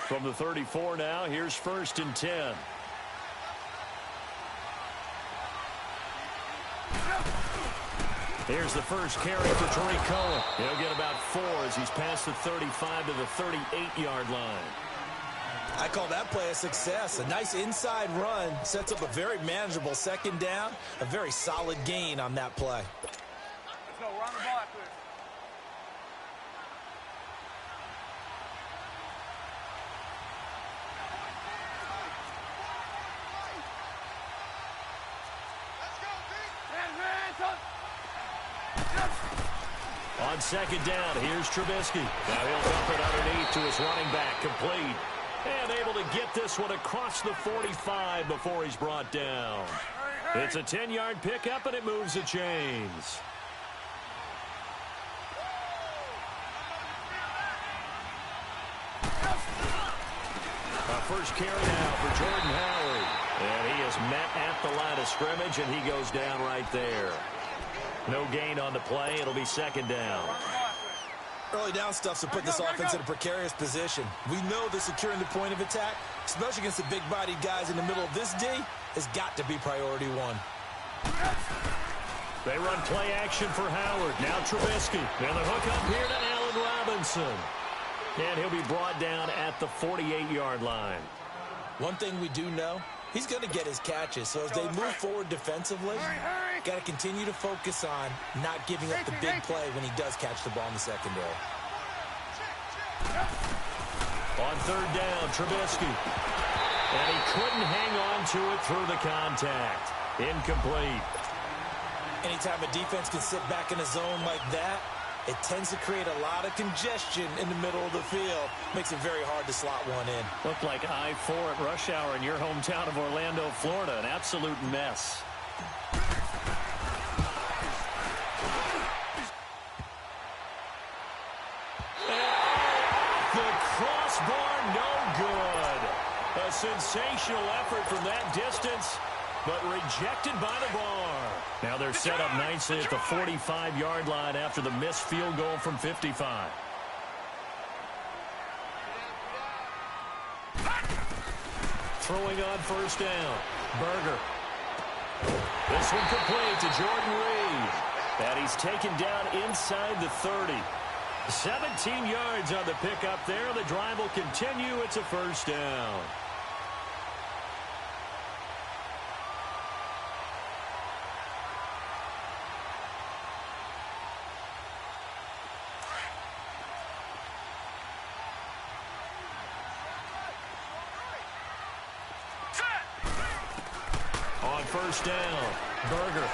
From the 34 now, here's 1st and 10. Here's the first carry for Tariq Cohen. He'll get about 4 as he's past the 35 to the 38-yard line. I call that play a success. A nice inside run sets up a very manageable 2nd down. A very solid gain on that play. Let's go. Run the ball after this. On 2nd down, here's Trubisky. Now he'll dump it underneath to his running back, complete. And able to get this one across the 45 before he's brought down. It's a 10-yard pickup, and it moves the chains. Our first carry now for Jordan Howard. And he is met at the line of scrimmage, and he goes down right there. No gain on the play. It'll be 2nd down. Early down stuff's to put this offense in a precarious position. We know that securing the point of attack, especially against the big-bodied guys in the middle of this D, has got to be priority 1. They run play action for Howard. Now Trubisky. And the hook up here to Allen Robinson. And he'll be brought down at the 48-yard line. One thing we do know, he's going to get his catches. So as they move forward defensively, got to continue to focus on not giving up the big play when he does catch the ball in the secondary. On 3rd down, Trubisky. And he couldn't hang on to it through the contact. Incomplete. Anytime a defense can sit back in a zone like that, it tends to create a lot of congestion in the middle of the field. Makes it very hard to slot one in. Looked like I-4 at rush hour in your hometown of Orlando, Florida. An absolute mess. The crossbar, no good. A sensational effort from that distance, but rejected by the bar. Now they're set up nicely at the 45-yard line after the missed field goal from 55. Throwing on 1st down. Berger. This one complete to Jordan Reed. And he's taken down inside the 30. 17 yards on the pickup there. The drive will continue. It's a 1st down. On 1st down, Berger.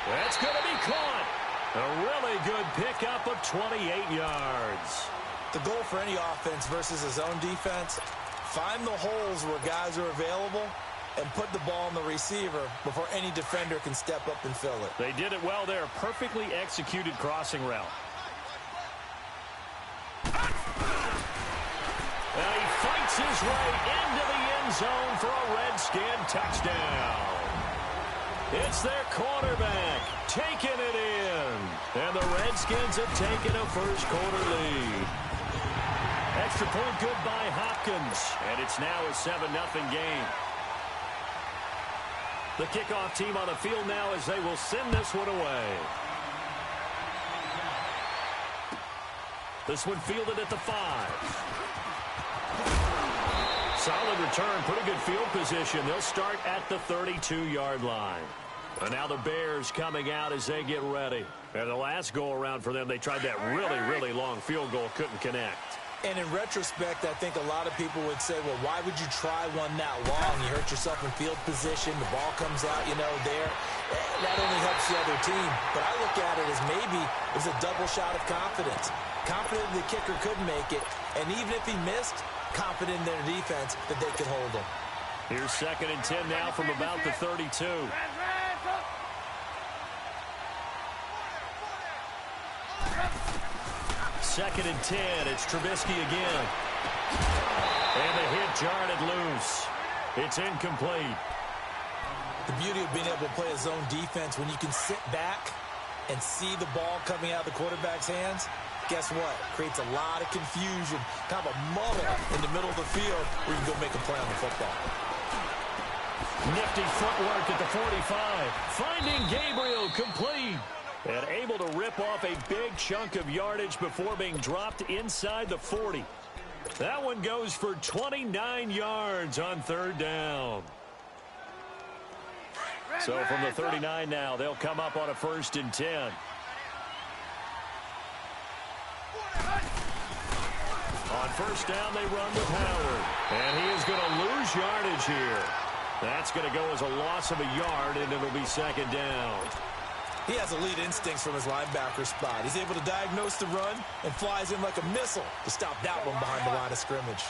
That's going to be caught. A really good pickup of 28 yards. The goal for any offense versus a zone defense, find the holes where guys are available and put the ball on the receiver before any defender can step up and fill it. They did it well there. Perfectly executed crossing route. Now he fights his way into the end zone for a Redskin touchdown. It's their quarterback taking it in. And the Redskins have taken a first-quarter lead. Extra point good by Hopkins. And it's now a 7-0 game. The kickoff team on the field now as they will send this one away. This one fielded at the 5. Solid return, pretty good field position. They'll start at the 32-yard line. And now the Bears coming out as they get ready. And the last go-around for them, they tried that really, really long field goal, couldn't connect. And in retrospect, I think a lot of people would say, well, why would you try one that long? You hurt yourself in field position. The ball comes out, there. That only helps the other team. But I look at it as maybe it was a double shot of confidence. Confident the kicker could make it. And even if he missed, confident in their defense that they could hold him. Here's 2nd and 10 now from about the 32. Second and 10. It's Trubisky again. And the hit jarred it loose. It's incomplete. The beauty of being able to play a zone defense when you can sit back and see the ball coming out of the quarterback's hands, guess what? Creates a lot of confusion, kind of a muddle in the middle of the field where you can go make a play on the football. Nifty footwork at the 45. Finding Gabriel complete. And able to rip off a big chunk of yardage before being dropped inside the 40. That one goes for 29 yards on third down. So from the 39 now, they'll come up on a 1st and 10. On 1st down, they run with Howard. And he is going to lose yardage here. That's going to go as a loss of a yard, and it'll be 2nd down. He has elite instincts from his linebacker spot. He's able to diagnose the run and flies in like a missile to stop that one behind the line of scrimmage.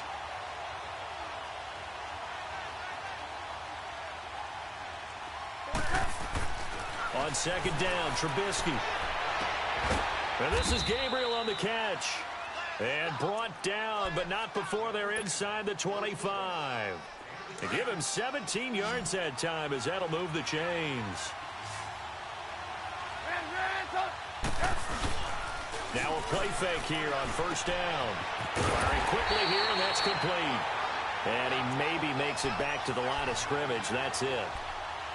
On 2nd down, Trubisky. And this is Gabriel on the catch. And brought down, but not before they're inside the 25. They give him 17 yards that time as that'll move the chains. Now a play fake here on 1st down. Firing quickly here, and that's complete. And he maybe makes it back to the line of scrimmage. That's it.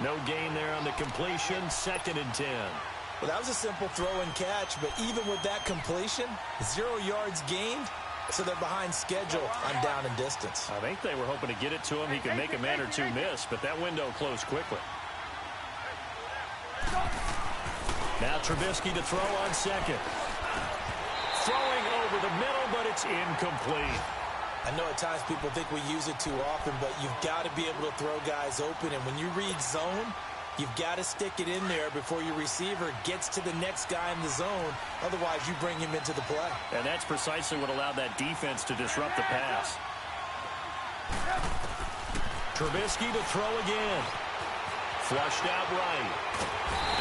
No gain there on the completion. 2nd and 10. Well, that was a simple throw and catch, but even with that completion, 0 yards gained, so they're behind schedule on down and distance. I think they were hoping to get it to him. He could make a man or two miss, but that window closed quickly. Now Trubisky to throw on 2nd. Throwing over the middle, but it's incomplete. I know at times people think we use it too often, but you've got to be able to throw guys open. And when you read zone, you've got to stick it in there before your receiver gets to the next guy in the zone. Otherwise, you bring him into the play. And that's precisely what allowed that defense to disrupt the pass. Trubisky to throw again. Flushed out right.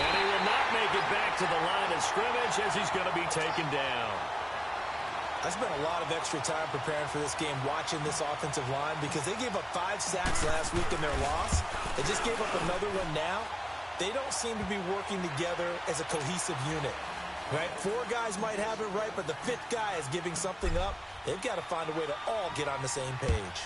And he will not make it back to the line of scrimmage as he's going to be taken down. I spent a lot of extra time preparing for this game watching this offensive line because they gave up 5 sacks last week in their loss. They just gave up another one now. They don't seem to be working together as a cohesive unit. Right? 4 guys might have it right, but the 5th guy is giving something up. They've got to find a way to all get on the same page.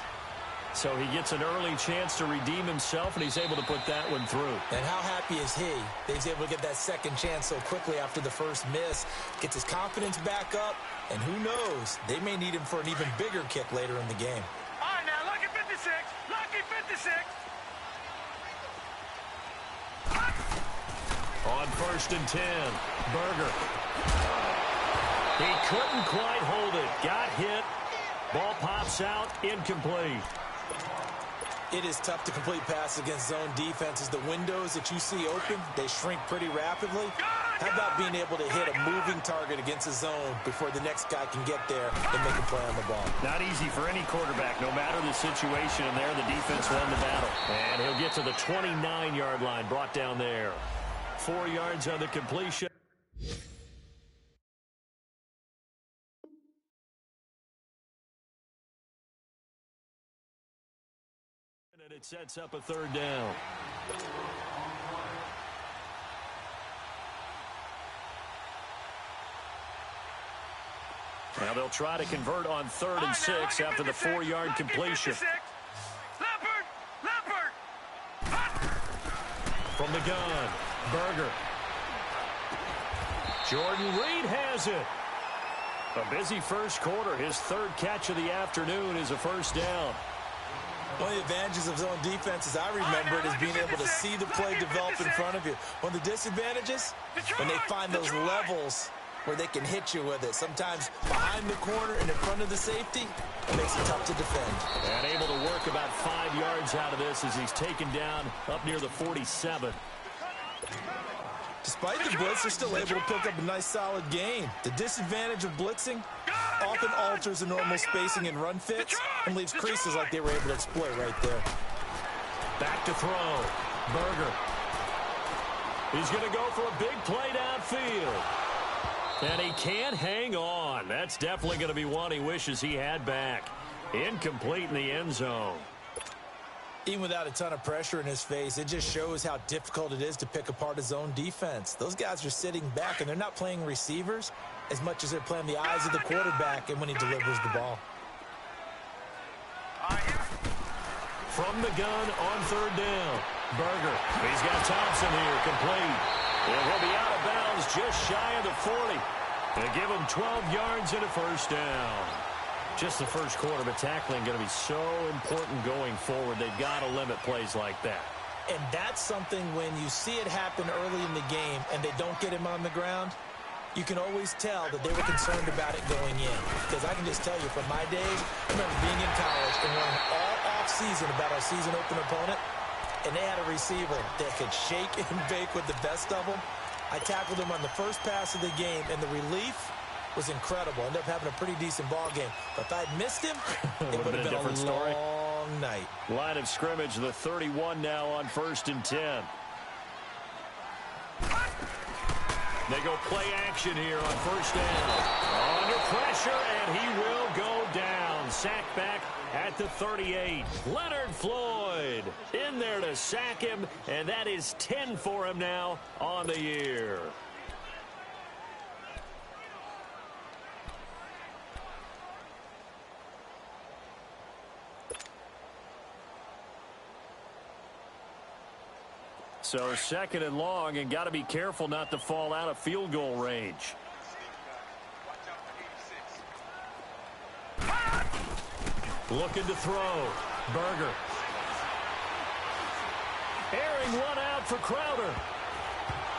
So he gets an early chance to redeem himself, and he's able to put that one through. And how happy is he that he's able to get that second chance so quickly after the first miss, gets his confidence back up, and who knows, they may need him for an even bigger kick later in the game. All right, now, lucky 56. Lucky 56. On 1st and 10, Berger. He couldn't quite hold it. Got hit. Ball pops out, incomplete. It is tough to complete passes against zone defenses. The windows that you see open, they shrink pretty rapidly. How about being able to hit a moving target against a zone before the next guy can get there and make a play on the ball? Not easy for any quarterback, no matter the situation. And there, the defense won the battle. And he'll get to the 29-yard line, brought down there. 4 yards on the completion. And it sets up a 3rd down. Now they'll try to convert on 3rd and 6 after the 4-yard completion. From the gun, Berger. Jordan Reed has it. A busy first quarter. His 3rd catch of the afternoon is a 1st down. One of the advantages of zone defense, as I remember it, is being able to see the play develop in front of you. One of the disadvantages, when they find those levels where they can hit you with it. Sometimes behind the corner and in front of the safety, it makes it tough to defend. And able to work about 5 yards out of this as he's taken down up near the 47. Despite the blitz, they're still able to pick up a nice solid gain. The disadvantage of blitzing often alters the normal spacing and run fits and leaves creases like they were able to exploit right there. Back to throw. Berger. He's going to go for a big play downfield. And he can't hang on. That's definitely going to be one he wishes he had back. Incomplete in the end zone. Even without a ton of pressure in his face, it just shows how difficult it is to pick apart his own defense. Those guys are sitting back, and they're not playing receivers. as much as they're playing the eyes of the quarterback and when he delivers the ball. From the gun on third down. Berger. He's got Thompson here, complete. And he'll be out of bounds just shy of the 40. They give him 12 yards and a first down. Just the first quarter, but tackling going to be so important going forward. They've got to limit plays like that. And that's something when you see it happen early in the game and they don't get him on the ground, you can always tell that they were concerned about it going in. Because I can just tell you from my days, I remember being in college and learning all off-season about our season open opponent, and they had a receiver that could shake and bake with the best of them. I tackled him on the first pass of the game, and the relief was incredible. Ended up having a pretty decent ball game. But if I'd missed him, it would have been a different story. Long night. Line of scrimmage, the 31 now on 1st and 10. They go play action here on first down. Under pressure, and he will go down. Sack back at the 38. Leonard Floyd in there to sack him, and that is 10 for him now on the year. So 2nd and long, and got to be careful not to fall out of field goal range. Looking to throw. Berger. Airing one out for Crowder.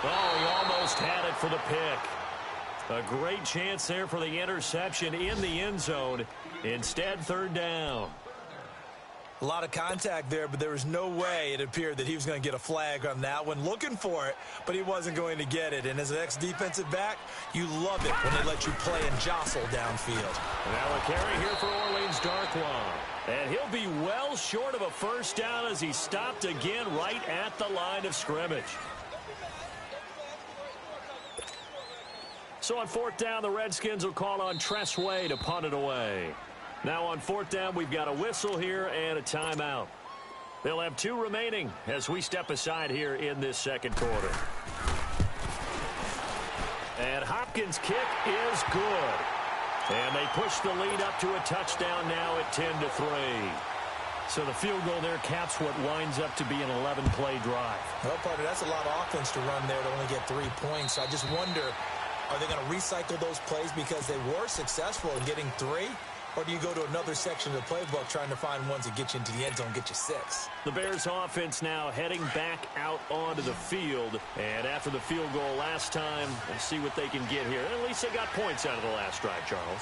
Oh, he almost had it for the pick. A great chance there for the interception in the end zone. Instead, 3rd down. A lot of contact there, but there was no way it appeared that he was going to get a flag on that one. Looking for it, but he wasn't going to get it. And as an ex-defensive back, you love it when they let you play and jostle downfield. Now a carry here for Orleans Darkwa. And he'll be well short of a first down as he stopped again right at the line of scrimmage. So on 4th down, the Redskins will call on Tress Way to punt it away. Now on 4th down, we've got a whistle here and a timeout. They'll have 2 remaining as we step aside here in this 2nd quarter. And Hopkins' kick is good. And they push the lead up to a touchdown now at 10-3. So the field goal there caps what winds up to be an 11-play drive. Well, partner, that's a lot of offense to run there to only get 3 points. So I just wonder, are they going to recycle those plays because they were successful in getting 3? Or do you go to another section of the playbook trying to find ones that get you into the end zone, get you 6? The Bears offense now heading back out onto the field. And after the field goal last time, we'll see what they can get here. At least they got points out of the last drive, Charles.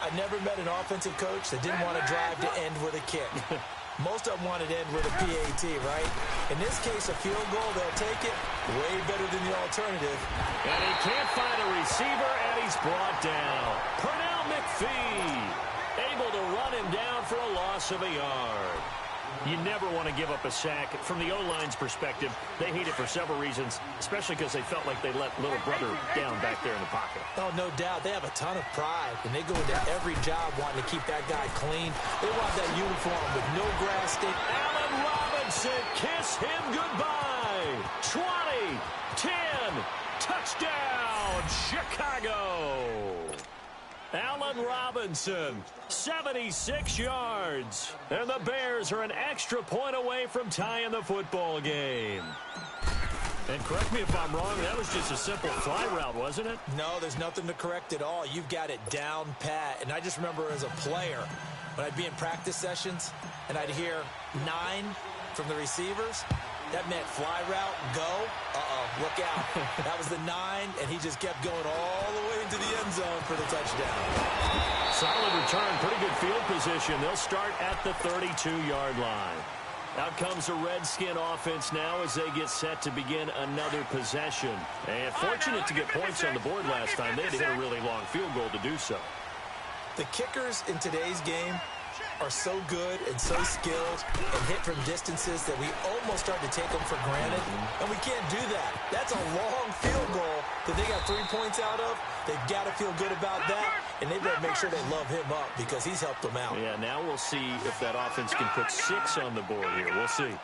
I never met an offensive coach that didn't want to drive to end with a kick. Most of them wanted to end with a PAT, right? In this case, a field goal, they'll take it. Way better than the alternative. And he can't find a receiver, and he's brought down. Pernell McPhee able to run him down for a loss of a yard. You never want to give up a sack. From the O-line's perspective, they hate it for several reasons, especially because they felt like they let little brother down back there in the pocket. Oh, no doubt. They have a ton of pride, and they go into every job wanting to keep that guy clean. They want that uniform with no grass stain. Allen Robinson, kiss him goodbye. 20, 10, touchdown, Chicago. Allen Robinson, 76 yards. And the Bears are an extra point away from tying the football game. And correct me if I'm wrong, that was just a simple fly route, wasn't it? No, there's nothing to correct at all. You've got it down pat. And I just remember as a player, when I'd be in practice sessions, and I'd hear 9 from the receivers, that meant fly route, go. Look out. That was the 9, and he just kept going all the way into the end zone for the touchdown. Solid return, pretty good field position. They'll start at the 32-yard line. Out comes the Redskin offense now as they get set to begin another possession. And fortunate to get points on the board last time. They had to hit a really long field goal to do so. The kickers in today's game are so good and so skilled and hit from distances that we almost start to take them for granted, and we can't do that. That's a long field goal that they got 3 points out of. They've got to feel good about that, and they've got to make sure they love him up because he's helped them out. Yeah, now we'll see if that offense can put 6 on the board here. We'll see.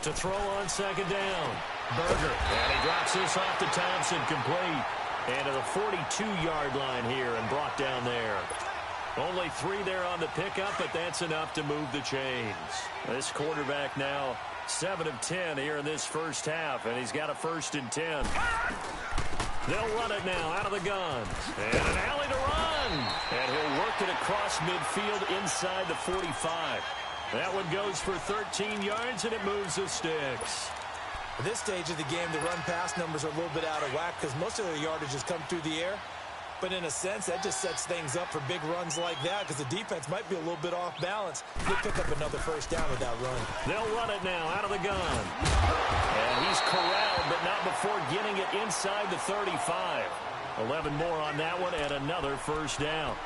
to throw on second down. Berger. And he drops this off to Thompson, complete. And to the 42-yard line here and brought down there. Only 3 there on the pickup, but that's enough to move the chains. This quarterback now 7 of 10 here in this first half, and he's got a 1st and 10. They'll run it now out of the gun. And an alley to run. And he'll work it across midfield inside the 45. That one goes for 13 yards, and it moves the sticks. At this stage of the game, the run-pass numbers are a little bit out of whack because most of their yardage has come through the air. But in a sense, that just sets things up for big runs like that because the defense might be a little bit off balance. They'll pick up another 1st down with that run. They'll run it now out of the gun. And he's corralled, but not before getting it inside the 35. 11 more on that one and another 1st down.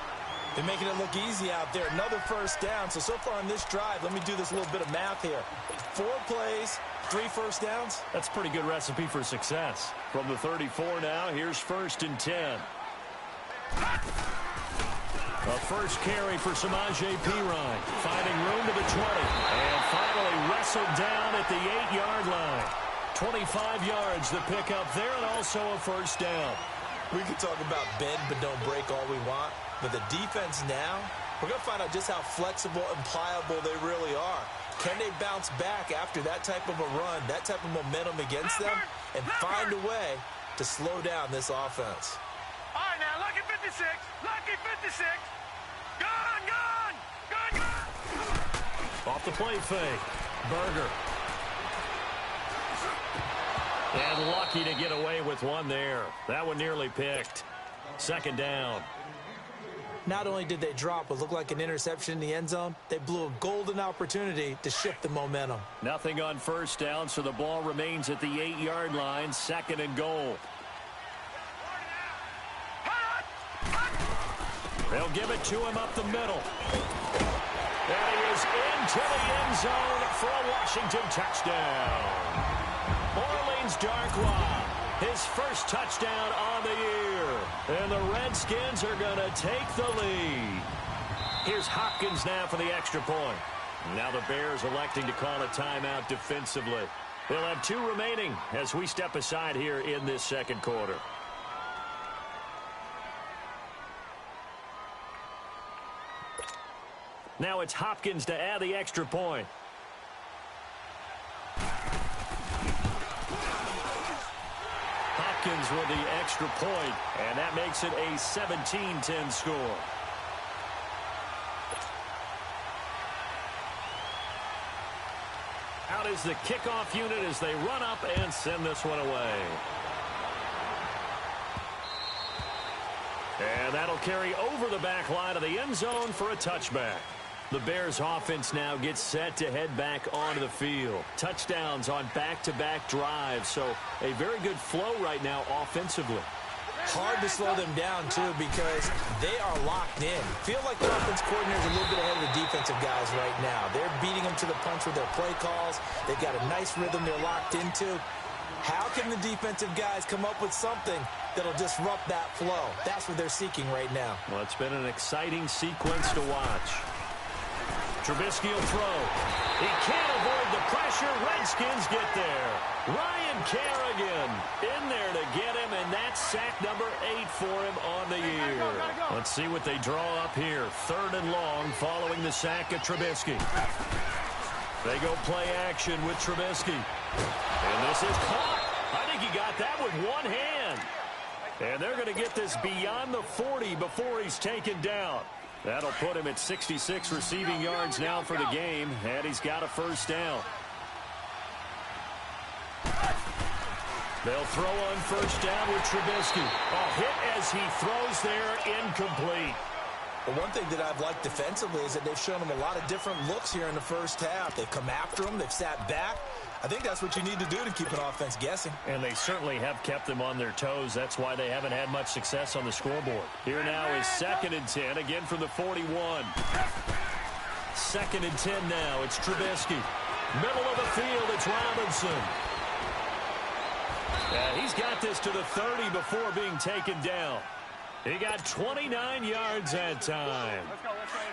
They're making it look easy out there. Another 1st down. So far on this drive, let me do this little bit of math here. 4 plays, 3 1st downs. That's a pretty good recipe for success. From the 34 now, here's 1st and 10. A first carry for Samaje Perine, finding room to the 20, and finally wrestled down at the 8-yard line. 25 yards the pickup there, and also a 1st down. We can talk about bend but don't break all we want, but the defense now, we're going to find out just how flexible and pliable they really are. Can they bounce back after that type of a run, that type of momentum against them, and find a way to slow down this offense? All right, now, lucky 56. Lucky 56. Gone, gone. Gone, gone. Off the play fake. Berger. And lucky to get away with one there. That one nearly picked. 2nd down. Not only did they drop what looked like an interception in the end zone, they blew a golden opportunity to shift the momentum. Nothing on 1st down, so the ball remains at the 8-yard line. 2nd and goal. They'll give it to him up the middle. And he is into the end zone for a Washington touchdown. Orleans Darkwa, his 1st touchdown on the year. And the Redskins are going to take the lead. Here's Hopkins now for the extra point. Now the Bears electing to call a timeout defensively. They'll have 2 remaining as we step aside here in this 2nd quarter. Now it's Hopkins to add the extra point. Hopkins with the extra point, and that makes it a 17-10 score. Out is the kickoff unit as they run up and send this one away. And that'll carry over the back line of the end zone for a touchback. The Bears offense now gets set to head back onto the field. Touchdowns on back-to-back drives, so a very good flow right now offensively. Hard to slow them down, too, because they are locked in. Feel like the offense coordinator is a little bit ahead of the defensive guys right now. They're beating them to the punch with their play calls. They've got a nice rhythm they're locked into. How can the defensive guys come up with something that'll disrupt that flow? That's what they're seeking right now. Well, it's been an exciting sequence to watch. Trubisky will throw. He can't avoid the pressure. Redskins get there. Ryan Kerrigan in there to get him, and that's sack number 8 for him on the year. Let's see what they draw up here. 3rd and long following the sack of Trubisky. They go play action with Trubisky. And this is caught. I think he got that with one hand. And they're going to get this beyond the 40 before he's taken down. That'll put him at 66 receiving yards now for the game, and he's got a 1st down. They'll throw on 1st down with Trubisky. A hit as he throws there, incomplete. Well, one thing that I've liked defensively is that they've shown him a lot of different looks here in the first half. They've come after him. They've sat back. I think that's what you need to do to keep an offense guessing. And they certainly have kept them on their toes. That's why they haven't had much success on the scoreboard. Here now is 2nd and 10, again from the 41. 2nd and 10 now. It's Trubisky. Middle of the field, it's Robinson. And he's got this to the 30 before being taken down. He got 29 yards that time.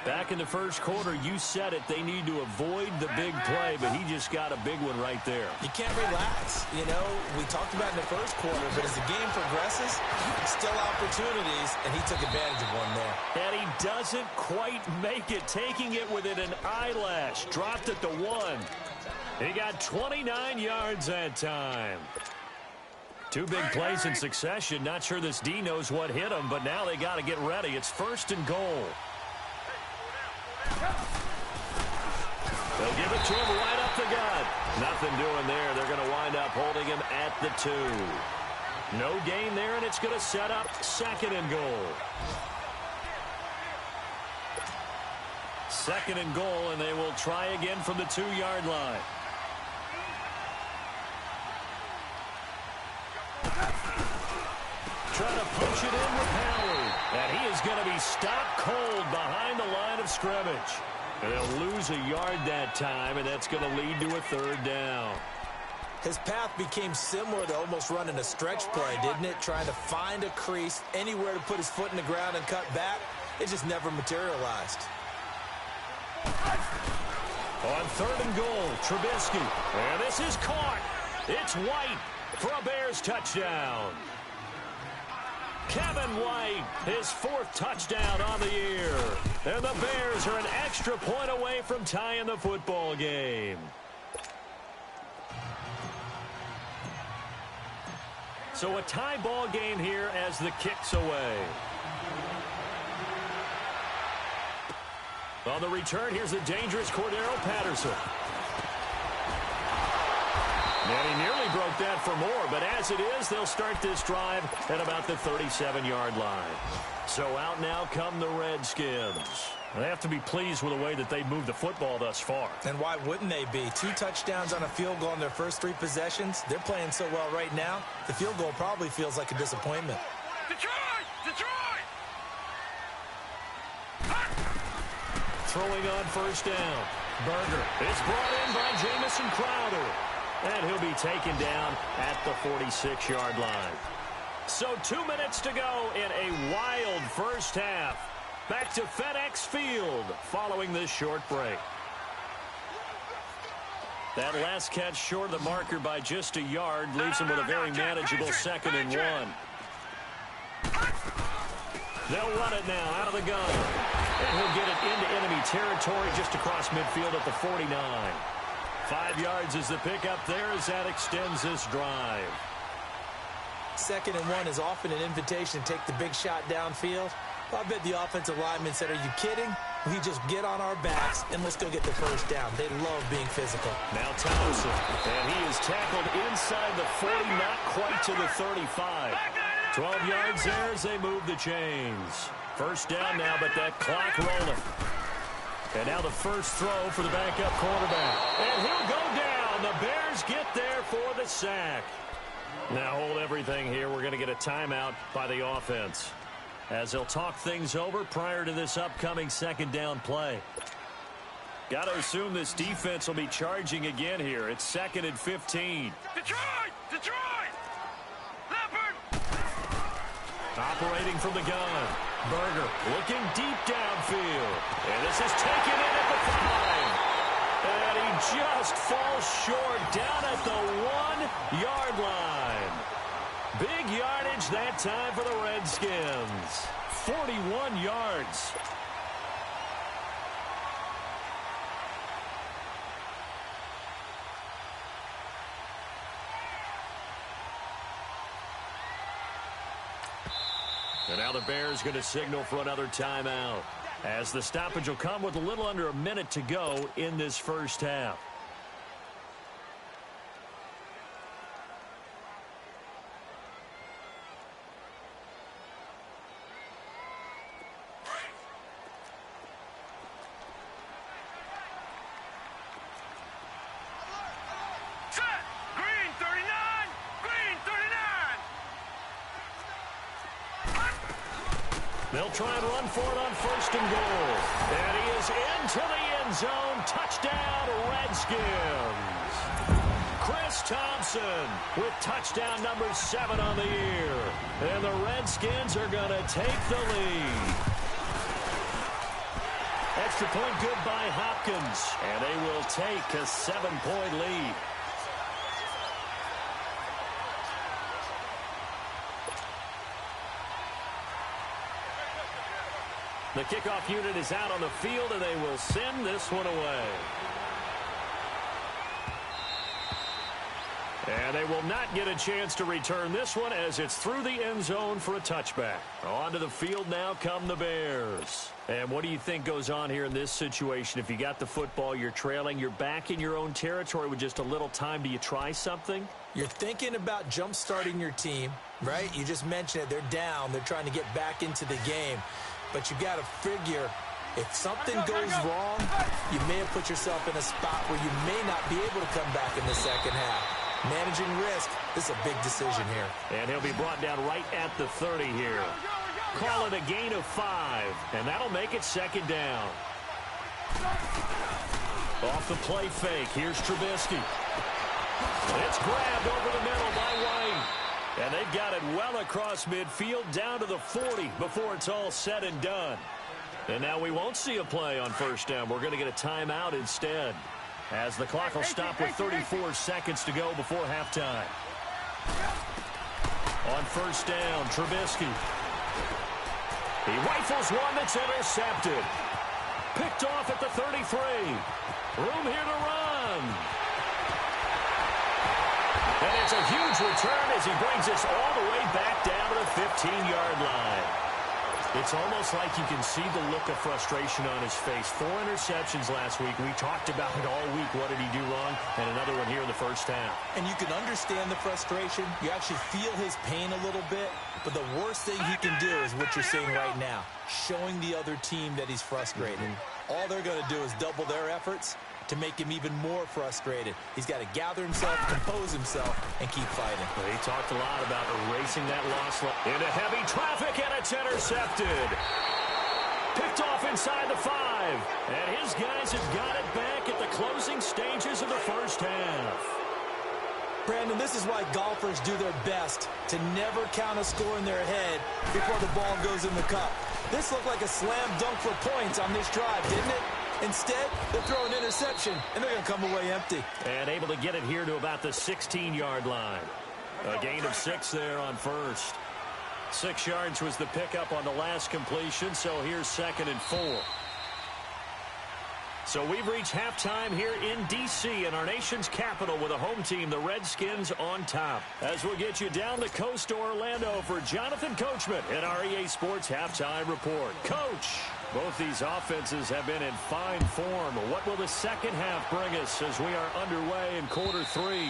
Back in the first quarter, you said it, they need to avoid the big play, but he just got a big one right there. You can't relax. You know, we talked about in the first quarter, but as the game progresses, still opportunities, and he took advantage of one there. And he doesn't quite make it, taking it within an eyelash. Dropped it to 1. He got 29 yards that time. 2 big plays in succession. Not sure this D knows what hit him, but now they got to get ready. It's 1st and goal. They'll give it to him right up the gut. Nothing doing there. They're going to wind up holding him at the 2. No gain there, and it's going to set up 2nd and goal. 2nd and goal, and they will try again from the 2-yard line. Trying to punch it in with Howard. And he is going to be stopped cold behind the line of scrimmage. And they'll lose a yard that time, and that's going to lead to a 3rd down. His path became similar to almost running a stretch play, didn't it? Trying to find a crease, anywhere to put his foot in the ground and cut back. It just never materialized. On 3rd and goal, Trubisky. And this is caught. It's White for a Bears touchdown. Kevin White, his 4th touchdown on the year. And the Bears are an extra point away from tying the football game. So a tie ball game here as the kick's away. On the return, here's the dangerous Cordero Patterson. And he nearly broke that for more, but as it is, they'll start this drive at about the 37-yard line. So out now come the Redskins. They have to be pleased with the way that they've moved the football thus far. And why wouldn't they be? 2 touchdowns on a field goal in their first 3 possessions. They're playing so well right now, the field goal probably feels like a disappointment. Detroit! Detroit! Throwing on 1st down. Berger. It's brought in by Jamison Crowder. And he'll be taken down at the 46-yard line. So 2 minutes to go in a wild first half. Back to FedEx Field following this short break. That last catch short of the marker by just a yard leaves him with a very manageable 2nd and 1. They'll run it now out of the gun. And he'll get it into enemy territory just across midfield at the 49. 5 yards is the pickup there as that extends this drive. 2nd and 1 is often an invitation to take the big shot downfield. I bet the offensive linemen said, are you kidding? We just get on our backs and let's go get the 1st down. They love being physical. Now Thompson, and he is tackled inside the 40, not quite to the 35. 12 yards there as they move the chains. 1st down now, but that clock rolling. And now the first throw for the backup quarterback. And he'll go down. The Bears get there for the sack. Now hold everything here. We're going to get a timeout by the offense, as they'll talk things over prior to this upcoming 2nd down play. Got to assume this defense will be charging again here. It's 2nd and 15. Detroit! Detroit! Leopard! Operating from the gun. Berger looking deep downfield. And this is taken in at the 5. And he just falls short down at the 1-yard line. Big yardage that time for the Redskins. 41 yards. And now the Bears going to signal for another timeout, as the stoppage will come with a little under a minute to go in this first half. Set! Green 39! Green 39! They'll try and run for it on 1st and goal. And he is into the end zone. Touchdown, Redskins. Chris Thompson with touchdown number 7 on the year. And the Redskins are going to take the lead. extra point good by Hopkins. And they will take a 7-point lead. The kickoff unit is out on the field, and they will send this one away. And they will not get a chance to return this one as it's through the end zone for a touchback. Onto the field now come the Bears. And what do you think goes on here in this situation? If you got the football, you're trailing, you're back in your own territory with just a little time. Do you try something? You're thinking about jump-starting your team, right? You just mentioned it. They're down. They're trying to get back into the game. But you got to figure, if something goes wrong, you may have put yourself in a spot where you may not be able to come back in the second half. Managing risk, this is a big decision here. And he'll be brought down right at the 30 here. Call it a gain of 5, and that'll make it second down. Off the play fake, here's Trubisky. It's grabbed over the middle by White. And they've got it well across midfield down to the 40 before it's all said and done. And now we won't see a play on first down. We're going to get a timeout instead, as the clock will stop with 34 seconds to go before halftime. On first down, Trubisky. He rifles one that's intercepted. Picked off at the 33. Room here to run. And it's a huge return as he brings us all the way back down to the 15-yard line. It's almost like you can see the look of frustration on his face. 4 interceptions last week. We talked about it all week. What did he do wrong? And another one here in the first half. And you can understand the frustration. You actually feel his pain a little bit. But the worst thing he can do is what you're seeing right now, showing the other team that he's frustrated. All they're going to do is double their efforts to make him even more frustrated. He's got to gather himself, compose himself, and keep fighting. Well, he talked a lot about erasing that loss into heavy traffic, and it's intercepted. Picked off inside the 5. And his guys have got it back at the closing stages of the first half. Brandon, this is why golfers do their best to never count a score in their head before the ball goes in the cup. This looked like a slam dunk for points on this drive, didn't it? Instead, they throw an interception, and they're going to come away empty. And able to get it here to about the 16-yard line. A gain of 6 there on first. 6 yards was the pickup on the last completion, so here's 2nd and 4. So we've reached halftime here in D.C. in our nation's capital with a home team, the Redskins, on top. As we'll get you down the coast to Orlando for Jonathan Coachman in our EA Sports Halftime Report. Coach, both these offenses have been in fine form. What will the second half bring us as we are underway in quarter 3?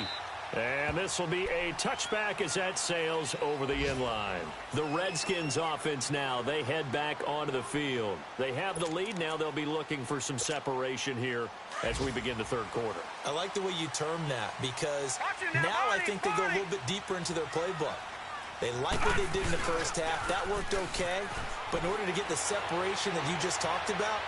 And this will be a touchback as that sails over the end line. The Redskins offense now, they head back onto the field. They have the lead now. They'll be looking for some separation here as we begin the third quarter. I like the way you term that, because now I think they go a little bit deeper into their playbook. They like what they did in the first half. That worked okay. But in order to get the separation that you just talked about,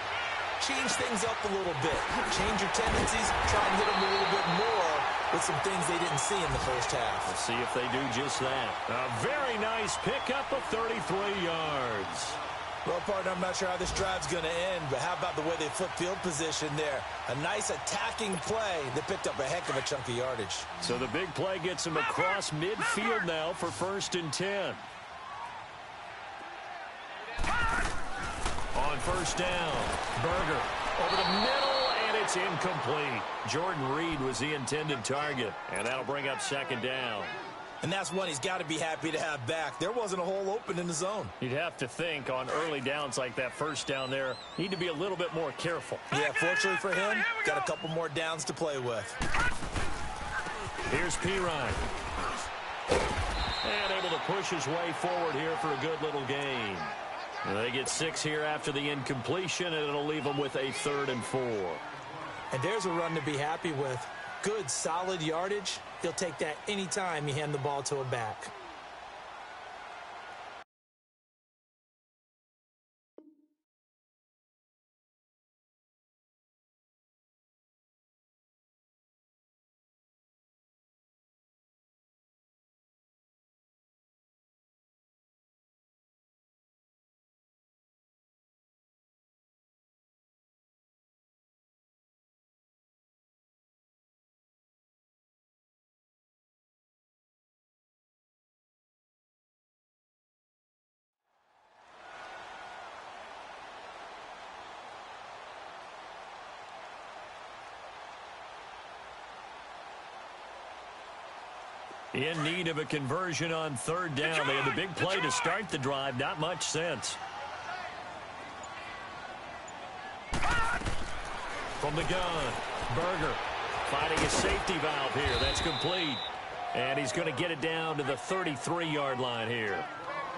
change things up a little bit. Change your tendencies. Try and hit them a little bit more with some things they didn't see in the first half. We'll see if they do just that. A very nice pickup of 33 yards. Well, partner, I'm not sure how this drive's going to end, but how about the way they flip field position there? A nice attacking play that picked up a heck of a chunk of yardage. So the big play gets them across midfield now for 1st and 10. On first down, Berger over the middle, and it's incomplete. Jordan Reed was the intended target, and that'll bring up 2nd down. And that's one he's got to be happy to have back. There wasn't a hole open in the zone. You'd have to think on early downs like that first down there, need to be a little bit more careful. Yeah, fortunately for him, got a couple more downs to play with. Here's Pirine. And able to push his way forward here for a good little gain. They get 6 here after the incompletion, and it'll leave them with a 3rd and 4. And there's a run to be happy with. Good, solid yardage. He'll take that anytime you hand the ball to a back. In need of a conversion on third down. They had the big play to start the drive. Not much sense. From the gun, Berger finding a safety valve here. That's complete. And he's going to get it down to the 33-yard line here.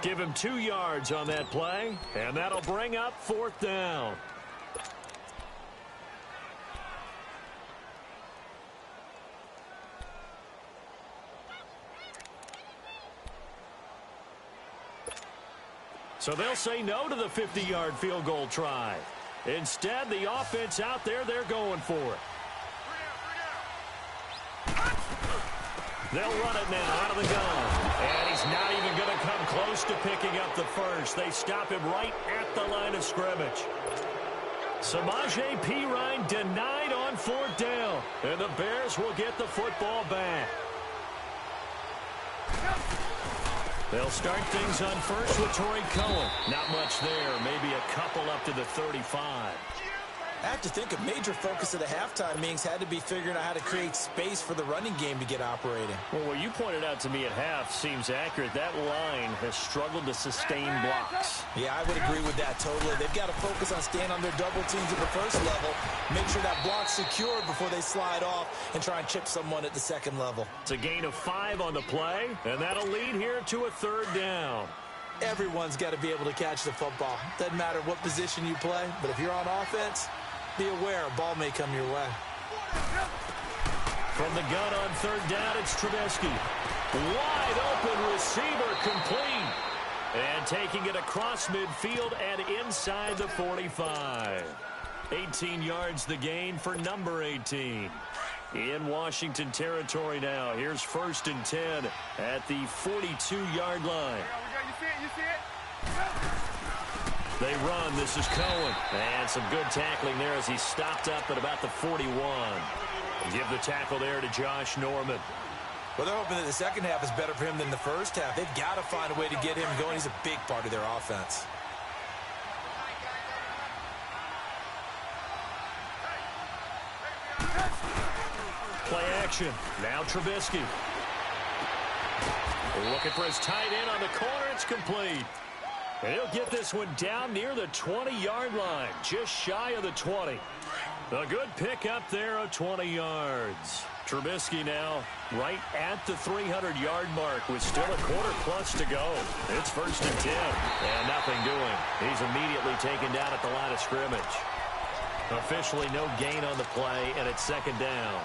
Give him 2 yards on that play, and that'll bring up fourth down. So they'll say no to the 50-yard field goal try. Instead, the offense out there, they're going for it. They'll run it now out of the gun. And he's not even going to come close to picking up the first. They stop him right at the line of scrimmage. Samaje Perine denied on fourth down. And the Bears will get the football back. They'll start things on first with Torrey Cohen. Not much there. Maybe a couple up to the 35. I have to think a major focus of the halftime meetings had to be figuring out how to create space for the running game to get operating. Well, what you pointed out to me at half seems accurate. That line has struggled to sustain blocks. Yeah, I would agree with that totally. They've got to focus on staying on their double teams at the first level, make sure that block's secured before they slide off and try and chip someone at the second level. It's a gain of 5 on the play, and that'll lead here to a third down. Everyone's got to be able to catch the football. Doesn't matter what position you play, but if you're on offense, be aware a ball may come your way. From the gun on third down, it's Trubisky. Wide open receiver complete. And taking it across midfield and inside the 45. 18 yards the gain for number 18. In Washington territory now. Here's 1st and 10 at the 42-yard line. You see it? They run. This is Cohen. And some good tackling there as he stopped up at about the 41. Give the tackle there to Josh Norman. Well, they're hoping that the second half is better for him than the first half. They've got to find a way to get him going. He's a big part of their offense. Play action. Now Trubisky. Looking for his tight end on the corner. It's complete. And he'll get this one down near the 20-yard line, just shy of the 20. A good pick up there of 20 yards. Trubisky now right at the 300-yard mark with still a quarter plus to go. It's 1st and 10, and nothing doing. He's immediately taken down at the line of scrimmage. Officially no gain on the play, and it's 2nd down.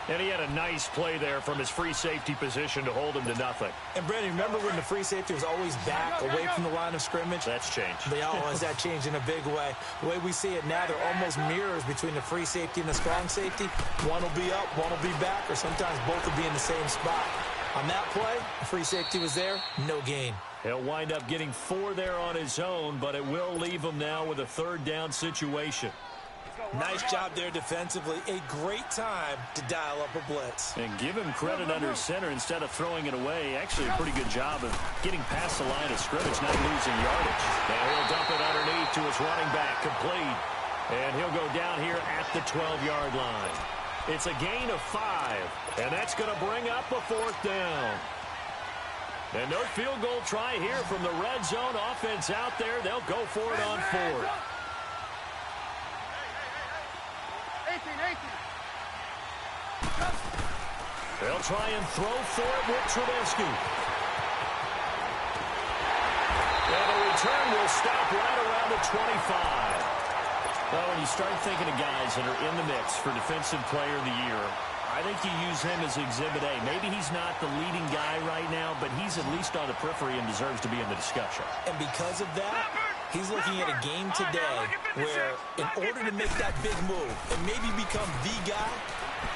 And he had a nice play there from his free safety position to hold him to nothing. And, Brandon, remember when the free safety was always back away from the line of scrimmage? That's changed. They always that changed in a big way. The way we see it now, they're almost mirrors between the free safety and the strong safety. One will be up, one will be back, or sometimes both will be in the same spot. On that play, the free safety was there, no gain. He'll wind up getting 4 there on his own, but it will leave him now with a 3rd down situation. Nice job there defensively. A great time to dial up a blitz. And give him credit under center instead of throwing it away. Actually a pretty good job of getting past the line of scrimmage, not losing yardage. Now he'll dump it underneath to his running back, complete. And he'll go down here at the 12-yard line. It's a gain of 5, and that's going to bring up a 4th down. And no field goal try here from the red zone offense out there. They'll go for it on 4th. They'll try and throw for it with Trubisky. And the return will stop right around the 25. Well, when you start thinking of guys that are in the mix for Defensive Player of the Year, I think you use him as Exhibit A. Maybe he's not the leading guy right now, but he's at least on the periphery and deserves to be in the discussion. And because of that, he's looking at a game today where in order to make that big move and maybe become the guy,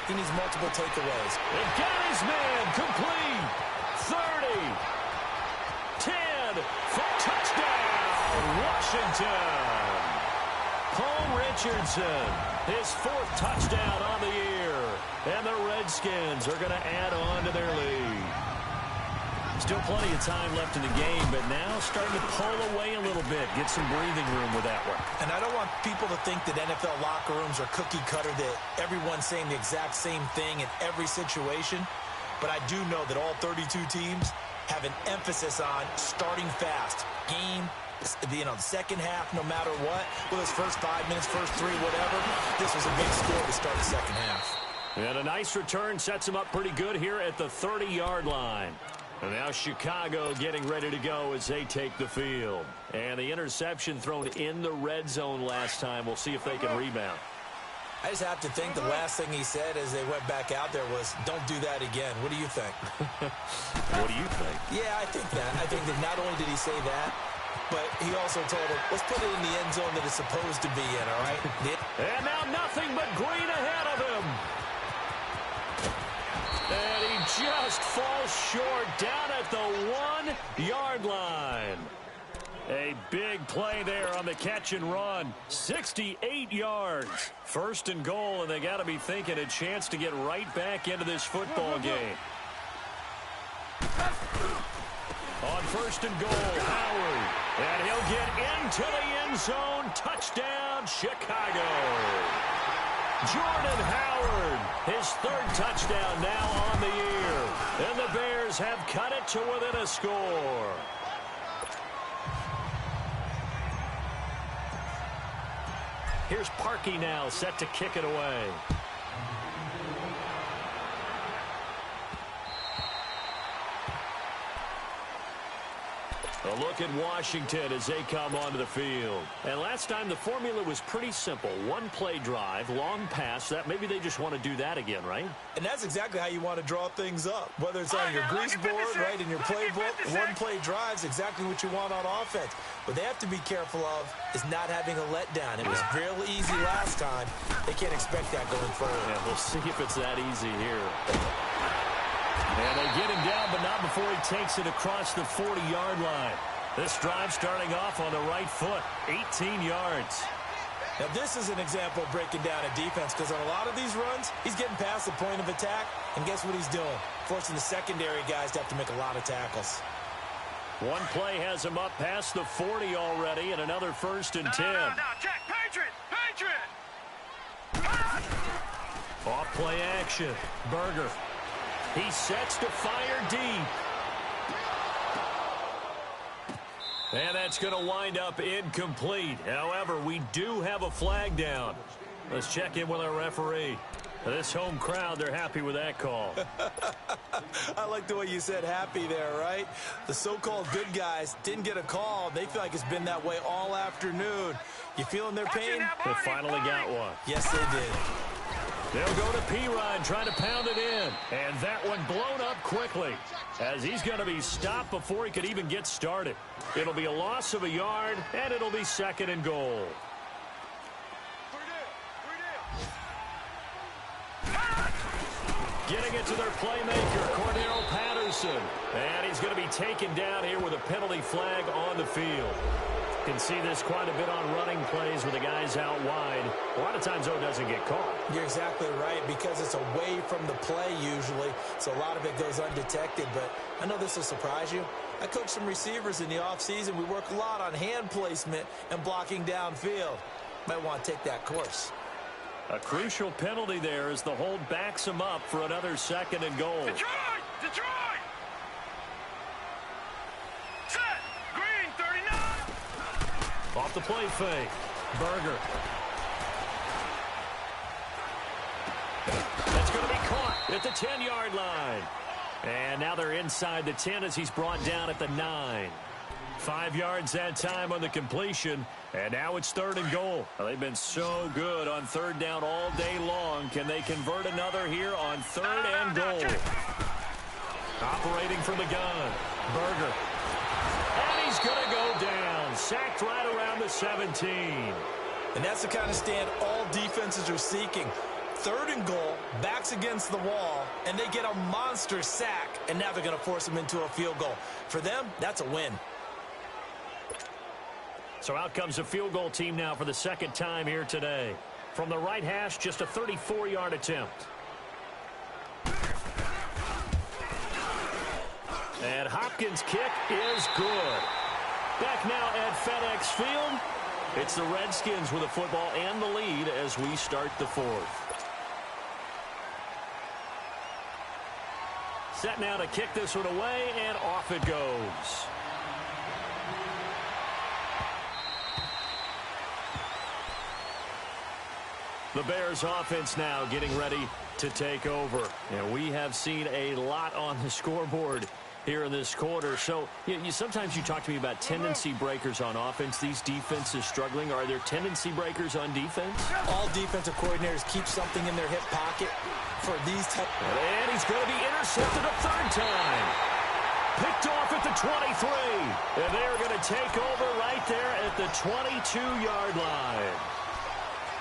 he needs multiple takeaways. And got his man complete. 30. 10 for touchdown. Washington. Paul Richardson, his 4th touchdown on the year. And the Redskins are going to add on to their lead. Still plenty of time left in the game, but now starting to pull away a little bit. Get some breathing room with that one. And I don't want people to think that NFL locker rooms are cookie cutter, that everyone's saying the exact same thing in every situation. but I do know that all 32 teams have an emphasis on starting fast. The second half, no matter what, whether it's first 5 minutes, first 3, whatever, this was a big score to start the second half. And a nice return sets him up pretty good here at the 30-yard line. And now Chicago getting ready to go as they take the field. And the interception thrown in the red zone last time. We'll see if they can rebound. I just have to think the last thing he said as they went back out there was, don't do that again. What do you think? What do you think? Yeah, I think that. I think that not only did he say that, but he also told him, let's put it in the end zone that it's supposed to be in, all right? And now nothing but green ahead of him. And he just falls short down at the 1-yard line. A big play there on the catch and run. 68 yards. First and goal, and they got to be thinking a chance to get right back into this football game. On first and goal, Howard. And he'll get into the end zone. Touchdown, Chicago. Jordan Howard, his third touchdown now on the year. And the Bears have cut it to within a score. Here's Parkey now, set to kick it away. A look at Washington as they come onto the field. And last time the formula was pretty simple. One play drive, long pass. That maybe they just want to do that again, right? And that's exactly how you want to draw things up. Whether it's on your grease board, right, in your playbook, one play drive is exactly what you want on offense. What they have to be careful of is not having a letdown. It was real easy last time. They can't expect that going forward. Yeah, we'll see if it's that easy here. And they get him down, but not before he takes it across the 40-yard line. This drive starting off on the right foot, 18 yards. Now, this is an example of breaking down a defense, because on a lot of these runs, he's getting past the point of attack, and guess what he's doing? Forcing the secondary guys to have to make a lot of tackles. One play has him up past the 40 already, and another first and 10. No, check. Patriot! Off play action. Berger. He sets to fire deep. And that's going to wind up incomplete. However, we do have a flag down. Let's check in with our referee. This home crowd, they're happy with that call. I like the way you said happy there, right? The so-called good guys didn't get a call. They feel like it's been that way all afternoon. You feeling their pain? They finally got one. Yes, they did. They'll go to P-Rod, trying to pound it in. And that one blown up quickly, as he's going to be stopped before he could even get started. It'll be a loss of a yard, and it'll be second and goal. Getting it to their playmaker, Cordero Patterson. And he's going to be taken down here with a penalty flag on the field. You can see this quite a bit on running plays with the guys out wide. A lot of times, though, it doesn't get caught. You're exactly right, because it's away from the play usually, so a lot of it goes undetected. But I know this will surprise you. I coach some receivers in the offseason. We work a lot on hand placement and blocking downfield. Might want to take that course. A crucial penalty there as the hold backs him up for another second and goal. Detroit! Set! Green, 39! Off the play fake. Berger. That's going to be caught at the 10-yard line. And now they're inside the 10 as he's brought down at the 9. 5 yards that time on the completion. And now it's third and goal. Well, they've been so good on third down all day long. Can they convert another here on third and goal? Operating from the gun. Berger. And he's going to go down. Sacked right around the 17. And that's the kind of stand all defenses are seeking. Third and goal, backs against the wall, and they get a monster sack. And now they're going to force them into a field goal. For them, that's a win. So out comes a field goal team now for the second time here today. From the right hash, just a 34-yard attempt. And Hopkins' kick is good. Back now at FedEx Field. It's the Redskins with the football and the lead as we start the fourth. Set now to kick this one away, and off it goes. The Bears offense now getting ready to take over. And we have seen a lot on the scoreboard here in this quarter. So sometimes you talk to me about tendency breakers on offense. These defenses struggling. Are there tendency breakers on defense? All defensive coordinators keep something in their hip pocket for these type. And he's going to be intercepted a third time. Picked off at the 23. And they're going to take over right there at the 22-yard line.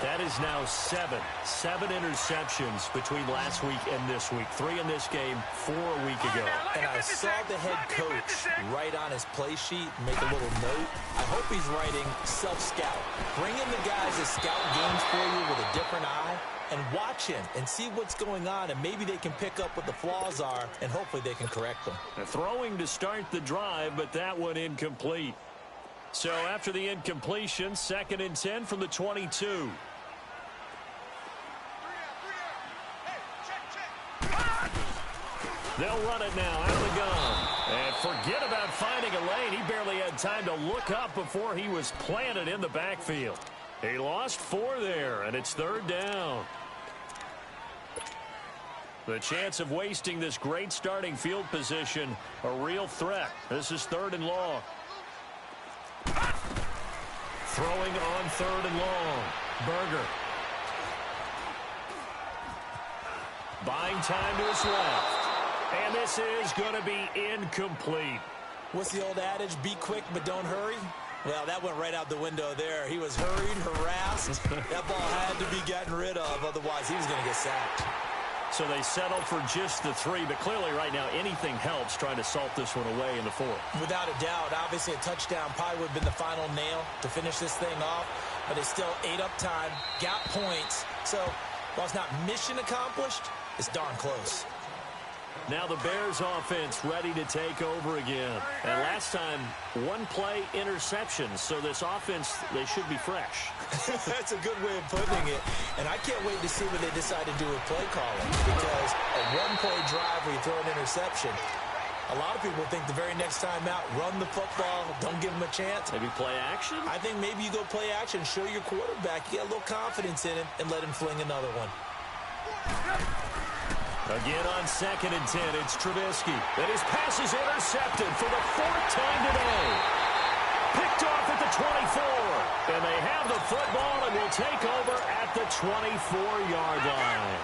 That is now seven interceptions between last week and this week. 3 in this game, 4 a week ago. And I saw the head coach write on his play sheet, make a little note. I hope he's writing self-scout. Bring in the guys that scout games for you with a different eye and watch him and see what's going on, and maybe they can pick up what the flaws are, and hopefully they can correct them. Throwing to start the drive, but that one incomplete. So after the incompletion, 2nd and 10 from the 22. They'll run it now out of the gun. And forget about finding a lane. He barely had time to look up before he was planted in the backfield. He lost 4 there, and it's 3rd down. The chance of wasting this great starting field position, a real threat. This is 3rd and long. Throwing on 3rd and long. Berger. Buying time to his left. And this is going to be incomplete. What's the old adage? Be quick, but don't hurry. Well, that went right out the window there. He was hurried, harassed. That ball had to be gotten rid of. Otherwise, he was going to get sacked. So they settled for just the 3. But clearly right now, anything helps trying to salt this one away in the 4th. Without a doubt. Obviously, a touchdown probably would have been the final nail to finish this thing off. But it's still ate up time, got points. So while it's not mission accomplished, it's darn close. Now the Bears offense ready to take over again. And last time, 1 play interception. So this offense, they should be fresh. That's a good way of putting it. And I can't wait to see what they decide to do with play calling. Because a 1-play drive where you throw an interception, a lot of people think the very next time out, run the football, don't give them a chance. Maybe play action? I think maybe you go play action, show your quarterback, you get a little confidence in him, and let him fling another one. Again on 2nd and 10, it's Trubisky. And his pass is intercepted for the 4th time today. Picked off at the 24. And they have the football and will take over at the 24-yard line.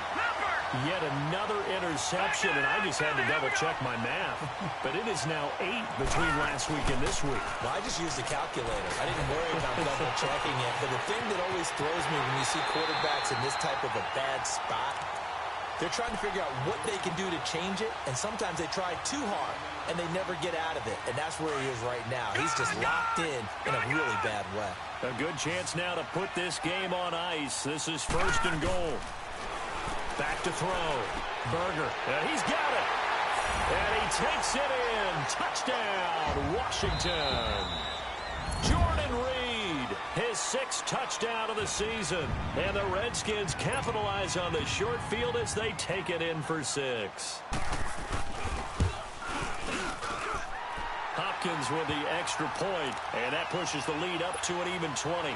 Yet another interception, and I just had to double-check my math. But it is now 8 between last week and this week. Well, I just used a calculator. I didn't worry about double-checking it. But the thing that always throws me when you see quarterbacks in this type of a bad spot, they're trying to figure out what they can do to change it, and sometimes they try too hard, and they never get out of it, and that's where he is right now. He's just locked in a really bad way. A good chance now to put this game on ice. This is 1st and goal. Back to throw. Berger. And he's got it. And he takes it in. Touchdown, Washington. Jordan Reed, his 6th touchdown of the season. And the Redskins capitalize on the short field as they take it in for 6. Hopkins with the extra point, and that pushes the lead up to an even 20.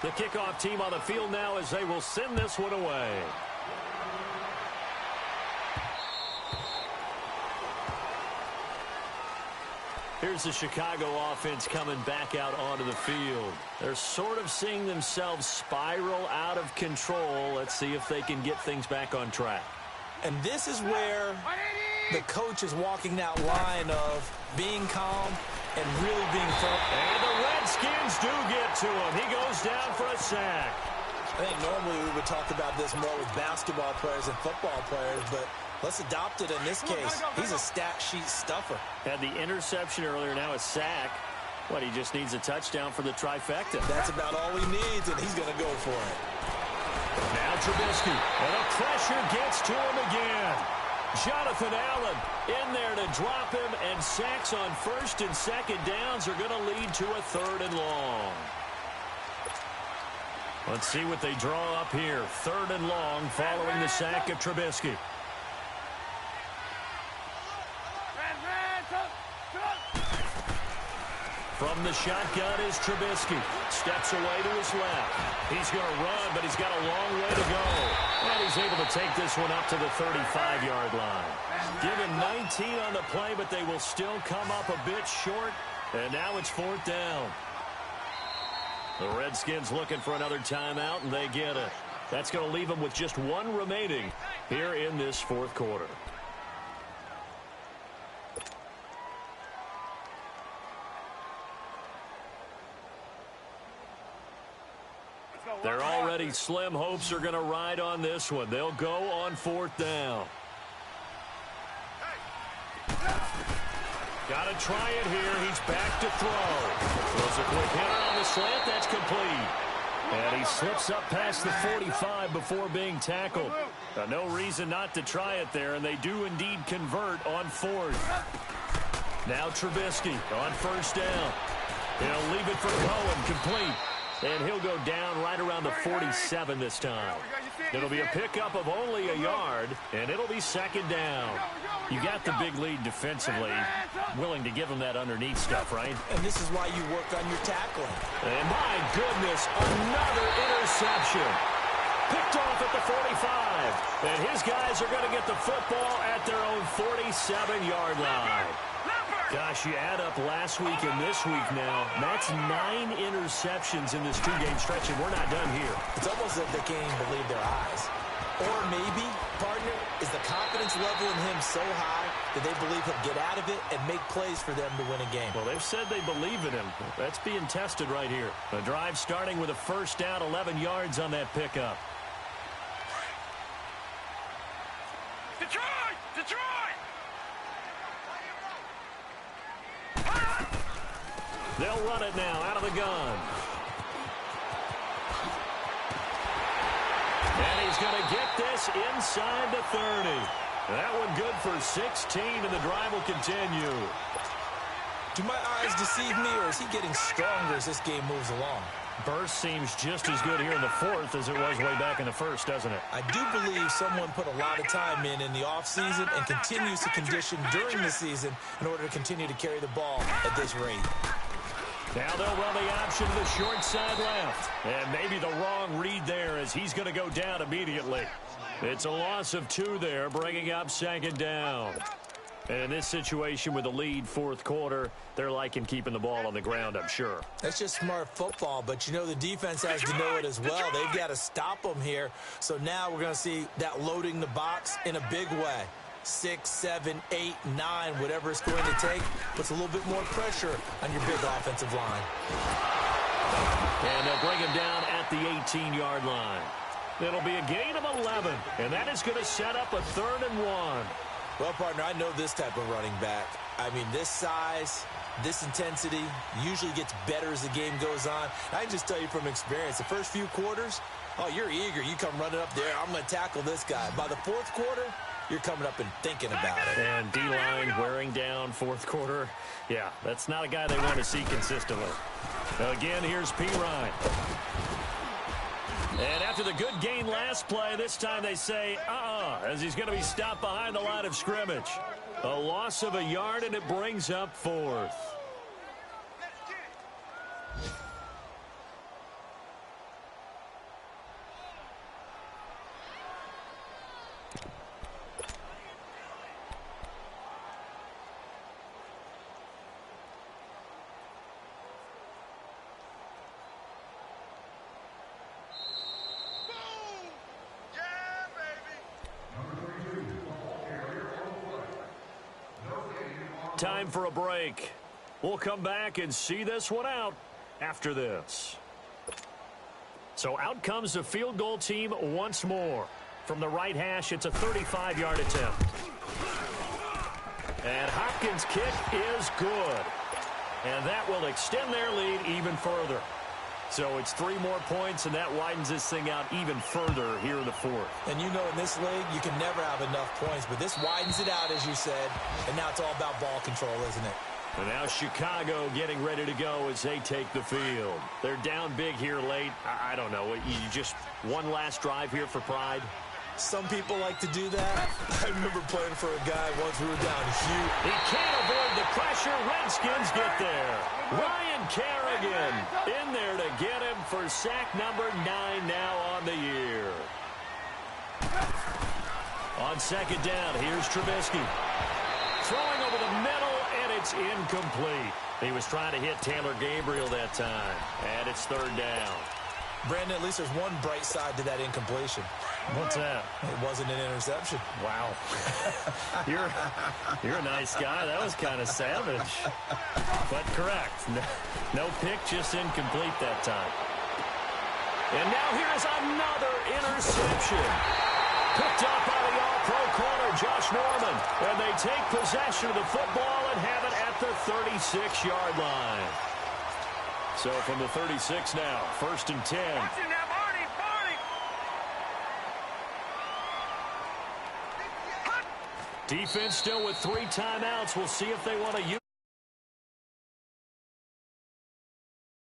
The kickoff team on the field now as they will send this one away. Here's the Chicago offense coming back out onto the field. They're sort of seeing themselves spiral out of control. Let's see if they can get things back on track. And this is where the coach is walking that line of being calm and really being firm. And the Redskins do get to him. He goes down for a sack. I think normally we would talk about this more with basketball players and football players, but let's adopt it in this case. He's a stat sheet stuffer. Had the interception earlier, now a sack. What, he just needs a touchdown for the trifecta. That's about all he needs, and he's going to go for it. Now Trubisky, and the pressure gets to him again. Jonathan Allen in there to drop him, and sacks on 1st and 2nd downs are going to lead to a 3rd and long. Let's see what they draw up here. 3rd and long following the sack of Trubisky. From the shotgun is Trubisky. Steps away to his left. He's going to run, but he's got a long way to go. And he's able to take this one up to the 35-yard line. Give him 19 on the play, but they will still come up a bit short. And now it's 4th down. The Redskins looking for another timeout, and they get it. That's going to leave them with just 1 remaining here in this 4th quarter. Their already slim hopes are going to ride on this one. They'll go on 4th down. Got to try it here. He's back to throw. Throws a quick hitter on the slant. That's complete. And he slips up past the 45 before being tackled. No reason not to try it there, and they do indeed convert on 4th. Now Trubisky on 1st down. He'll leave it for Cohen, complete. And he'll go down right around the 47 this time. It'll be a pickup of only a yard, and it'll be 2nd down. You got the big lead defensively. Willing to give him that underneath stuff, right? And this is why you work on your tackling. And my goodness, another interception. Picked off at the 45. And his guys are going to get the football at their own 47-yard line. Gosh, you add up last week and this week now. That's 9 interceptions in this 2-game stretch, and we're not done here. It's almost like they can't even believe their eyes. Or maybe, partner, is the confidence level in him so high that they believe he'll get out of it and make plays for them to win a game. Well, they've said they believe in him. That's being tested right here. The drive starting with a 1st down, 11 yards on that pickup. Detroit! Detroit! They'll run it now out of the gun. And he's going to get this inside the 30. That one good for 16, and the drive will continue. Do my eyes deceive me, or is he getting stronger as this game moves along? Burst seems just as good here in the 4th as it was way back in the 1st, doesn't it? I do believe someone put a lot of time in the offseason and continues to condition during the season in order to continue to carry the ball at this rate. Now they'll run the option to the short side left. And maybe the wrong read there as he's going to go down immediately. It's a loss of 2 there, bringing up 2nd down. And in this situation with the lead 4th quarter, they're liking keeping the ball on the ground, I'm sure. That's just smart football, but you know the defense has to know it as well. They've got to stop them here. So now we're going to see that loading the box in a big way. 6, 7, 8, 9, whatever it's going to take, puts a little bit more pressure on your big offensive line. And they'll bring him down at the 18-yard line. It'll be a gain of 11, and that is going to set up a 3rd and 1. Well, partner, I know this type of running back. I mean, this size, this intensity usually gets better as the game goes on. I can just tell you from experience, the first few quarters, oh, you're eager. You come running up there, I'm going to tackle this guy. By the 4th quarter, you're coming up and thinking about it. And D-line wearing down 4th quarter. Yeah, that's not a guy they want to see consistently. Again, here's P. Ryan. And after the good gain last play, this time they say, as he's going to be stopped behind the line of scrimmage. A loss of a yard, and it brings up 4th. Time for a break. We'll come back and see this one out after this. So out comes the field goal team once more. From the right hash, it's a 35-yard attempt. And Hopkins' kick is good. And that will extend their lead even further. So it's 3 more points, and that widens this thing out even further here in the 4th. And you know in this league, you can never have enough points, but this widens it out, as you said, and now it's all about ball control, isn't it? And now Chicago getting ready to go as they take the field. They're down big here late. I don't know. You just one last drive here for pride? Some people like to do that. I remember playing for a guy once we were down huge. He can't avoid the pressure. Redskins get there. Ryan Kerrigan in there to get him for sack number 9 now on the year. On second down, here's Trubisky. Throwing over the middle, and it's incomplete. He was trying to hit Taylor Gabriel that time, and it's third down. Brandon, at least there's one bright side to that incompletion. What's that? It wasn't an interception. Wow. You're a nice guy. That was kind of savage. But correct. No pick, just incomplete that time. And now here is another interception. Picked up by the all-pro corner, Josh Norman. And they take possession of the football and have it at the 36-yard line. So from the 36 now, 1st and 10. Defense still with 3 timeouts. We'll see if they want to use